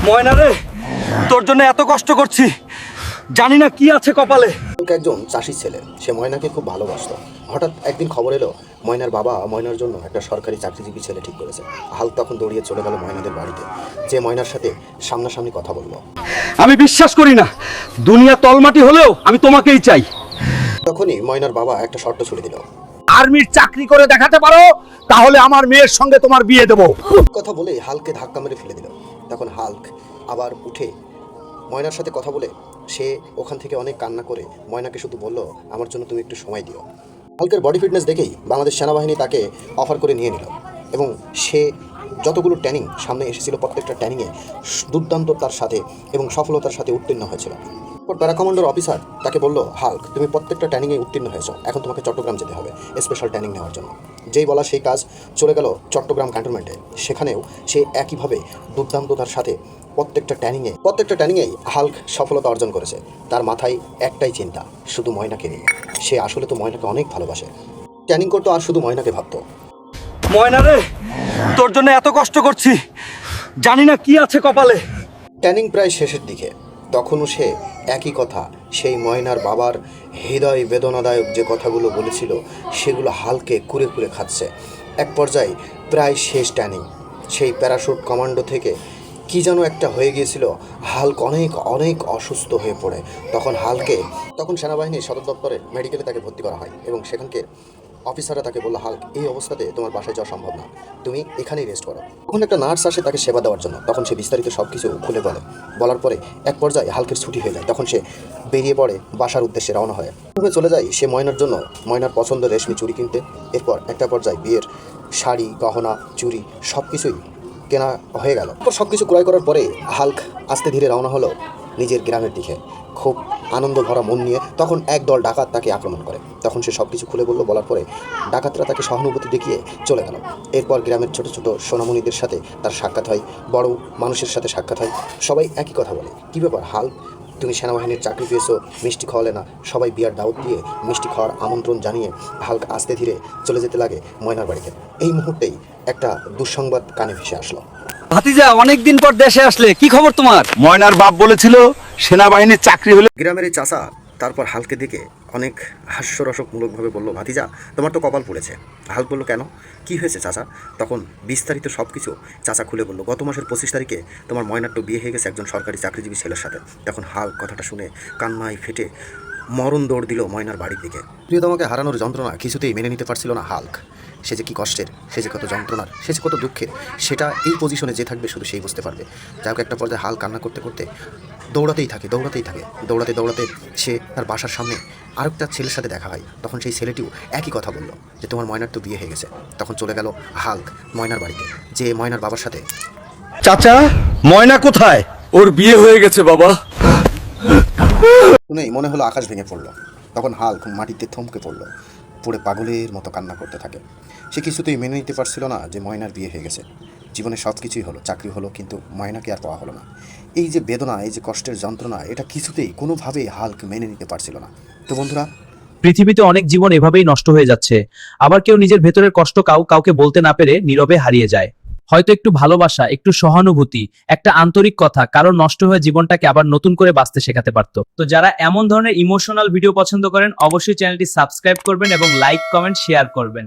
ময়না রে, তোর জন্য এত কষ্ট করছি, জানি না কি আছে কপালে। একজন চাষির ছেলে, সে ময়নাকে খুব ভালোবাসতো। হঠাৎ একদিন খবর এলো ময়নার বাবা ময়নার জন্য একটা সরকারি চাকরিজীবী ছেলে ঠিক করেছে। হাল তখন দৌড়িয়ে চলে গেল ময়নাদের বাড়িতে, যে ময়নার সাথে সামনাসামনি কথা বললো। আমি বিশ্বাস করি না, দুনিয়া তলমাটি হলেও আমি তোমাকেই চাই। তখনই ময়নার বাবা একটা শর্ত ছুড়ে দিল, আর্মির চাকরি করে দেখাতে পারো তাহলে আমার মেয়ের সঙ্গে তোমার বিয়ে দেবো। কথা বলে হালকে ধাক্কা মেরে ফেলে দিল। তখন হাল্ক আবার উঠে ময়নার সাথে কথা বলে সে ওখান থেকে অনেক কান্না করে ময়নাকে শুধু বলল, আমার জন্য তুমি একটু সময় দিও। হাল্কের বডি ফিটনেস দেখেই বাংলাদেশ সেনাবাহিনী তাকে অফার করে নিয়ে নিল এবং সে যতগুলো ট্রেনিং সামনে এসেছিল প্রত্যেকটা ট্রেনিংয়ে দুর্দান্ততার সাথে এবং সফলতার সাথে উত্তীর্ণ হয়েছিল। প্যারা কমান্ডার অফিসার তাকে বলল, হাল্ক তুমি প্রত্যেকটা ট্রেনিংয়ে উত্তীর্ণ হয়েছ, এখন তোমাকে চট্টগ্রাম যেতে হবে স্পেশাল ট্রেনিং নেওয়ার জন্য। যেই বলা সেই কাজ, চলে গেল চট্টগ্রাম ক্যান্টনমেন্টে। সেখানেও সে একইভাবে দুর্দান্ততার সাথে প্রত্যেকটা ট্রেনিংয়েই হাল্ক সফলতা অর্জন করেছে। তার মাথায় একটাই চিন্তা, শুধু ময়নাকে নিয়ে। সে আসলে তো ময়নাকে অনেক ভালোবাসে। ট্রেনিং করতো আর শুধু ময়নাকে ভাবতো। ময়না রে, তোর জন্য এত কষ্ট করছি, জানি না কি আছে কপালে। ট্রেনিং প্রায় শেষের দিকে, তখনও সে একই কথা, সেই ময়নার বাবার হৃদয় বেদনাদায়ক যে কথাগুলো বলেছিল সেগুলো হালকে কুরে কুরে খাচ্ছে। এক পর্যায়ে প্রায় শেষ ট্রেনিং, সেই প্যারাশুট কমান্ডো থেকে কি যেন একটা হয়ে গিয়েছিল। হাল্ক অনেক অনেক অসুস্থ হয়ে পড়ে। তখন সেনাবাহিনীর সদর দপ্তরের মেডিকেলে তাকে ভর্তি করা হয় এবং সেখানকে অফিসাররা তাকে বলল, হাল্ক এই অবস্থাতে তোমার বাসায় যাওয়া সম্ভব না, তুমি এখানেই রেস্ট করো। তখন একটা নার্স আসে তাকে সেবা দেওয়ার জন্য। তখন সে বিস্তারিত সব কিছু খুলে বলার পরে এক পর্যায়ে হাল্কের ছুটি হয়ে যায়। তখন সে বেরিয়ে পড়ে বাসার উদ্দেশ্যে রওনা হয়। চলে যায় সে ময়নার জন্য ময়নার পছন্দের রেশমি চুড়ি কিনতে। এরপর একটা পর্যায়ে বিয়ের শাড়ি, গহনা, চুড়ি সব কিছুই কেনা হয়ে গেল। সব কিছু ক্রয় করার পরে হাল্ক আস্তে ধীরে রওনা হলো নিজের গ্রামের দিকে, খুব আনন্দ ভরা মন নিয়ে। তখন একদল ডাকাত তাকে আক্রমণ করে। তখন সে সব কিছু খুলে বলার পরে ডাকাতরা তাকে সহানুভূতি দেখিয়ে চলে গেল। এরপর গ্রামের ছোট ছোট সোনামণিদের সাথে তার সাক্ষাৎ হয়, বড় মানুষের সাথে সাক্ষাৎ হয়। সবাই একই কথা বলে, কী ব্যাপার হাল্ক, তুমি সেনাবাহিনীর চাকরি পেয়েছো, মিষ্টি খাওয়ালে না? সবাই বিয়ার দাওয়াত দিয়ে মিষ্টি খাওয়ার আমন্ত্রণ জানিয়ে হাল্ক আস্তে ধীরে চলে যেতে লাগে ময়নার বাড়িতে। এই মুহূর্তেই একটা দুঃসংবাদ কানে ভেসে আসলো। ভাতিজা, অনেকদিন পর দেশে আসলে, কি খবর তোমার? ময়নার বাপ বলেছিল সেনাবাহিনীর চাকরি হলে। গ্রামের এই চাচা তারপর হালকে দিকে অনেক হাস্যরসকমূলকভাবে বলল, ভাতিজা তোমার তো কপাল পড়েছে। হাল্ক বলল, কেন, কি হয়েছে চাচা? তখন বিস্তারিত সব কিছু চাচা খুলে বলল, গত মাসের 25 তারিখে তোমার ময়নার তো বিয়ে হয়ে গেছে একজন সরকারি চাকরিজীবী ছেলের সাথে। তখন হাল্ক কথাটা শুনে কান্নায় ফেটে মরণ দৌড় দিল ময়নার বাড়ির দিকে। প্রিয়তমাকে হারানোর যন্ত্রণা কিছুতেই মেনে নিতে পারছিল না হাল্ক। সে যে কী কষ্টের, সে যে কত যন্ত্রণার, সে যে কত দুঃখের, সেটা এই পজিশনে যে থাকবে শুধু সেই বুঝতে পারবে। যাই হোক, একটা পর্যায়ে হাল্ক কান্না করতে করতে দৌড়াতেই থাকে। দৌড়াতে সে তার বাসার সামনে আরেকটা ছেলের সাথে দেখা হয়। তখন সেই ছেলেটিও একই কথা বলল যে তোমার ময়নার তো বিয়ে হয়ে গেছে। তখন চলে গেল হাল্ক ময়নার বাড়িতে, যে ময়নার বাবার সাথে, চাচা ময়না কোথায়? ওর বিয়ে হয়ে গেছে বাবা। শুনেই মনে হলো আকাশ ভেঙে পড়ল। তখন হাল্ক মাটিতে থমকে পড়ল, পড়ে পাগলের মতো কান্না করতে থাকে। সে কিছুতেই মেনে নিতে পারছিল না যে ময়নার বিয়ে হয়ে গেছে। জীবনে সব কিছুই হলো, চাকরি হলো, কিন্তু ময়নাকে আর পাওয়া হলো না। এই যে বেদনা, এই যে কষ্টের যন্ত্রণা, এটা কিছুতেই কোনোভাবেই হাল্ক মেনে নিতে পারছিল না। তো বন্ধুরা, পৃথিবীতে অনেক জীবন এভাবেই নষ্ট হয়ে যাচ্ছে। আবার কেউ নিজের ভেতরের কষ্ট কাউকে বলতে না পেরে নীরবে হারিয়ে যায়। হয়তো একটু ভালোবাসা, একটু সহানুভূতি, একটা আন্তরিক কথা কারণ নষ্ট হয়ে জীবনটাকে আবার নতুন করে বাঁচতে শেখাতে পারতো। তো যারা এমন ধরনের ইমোশনাল ভিডিও পছন্দ করেন অবশ্যই চ্যানেলটি সাবস্ক্রাইব করবেন এবং লাইক, কমেন্ট, শেয়ার করবেন।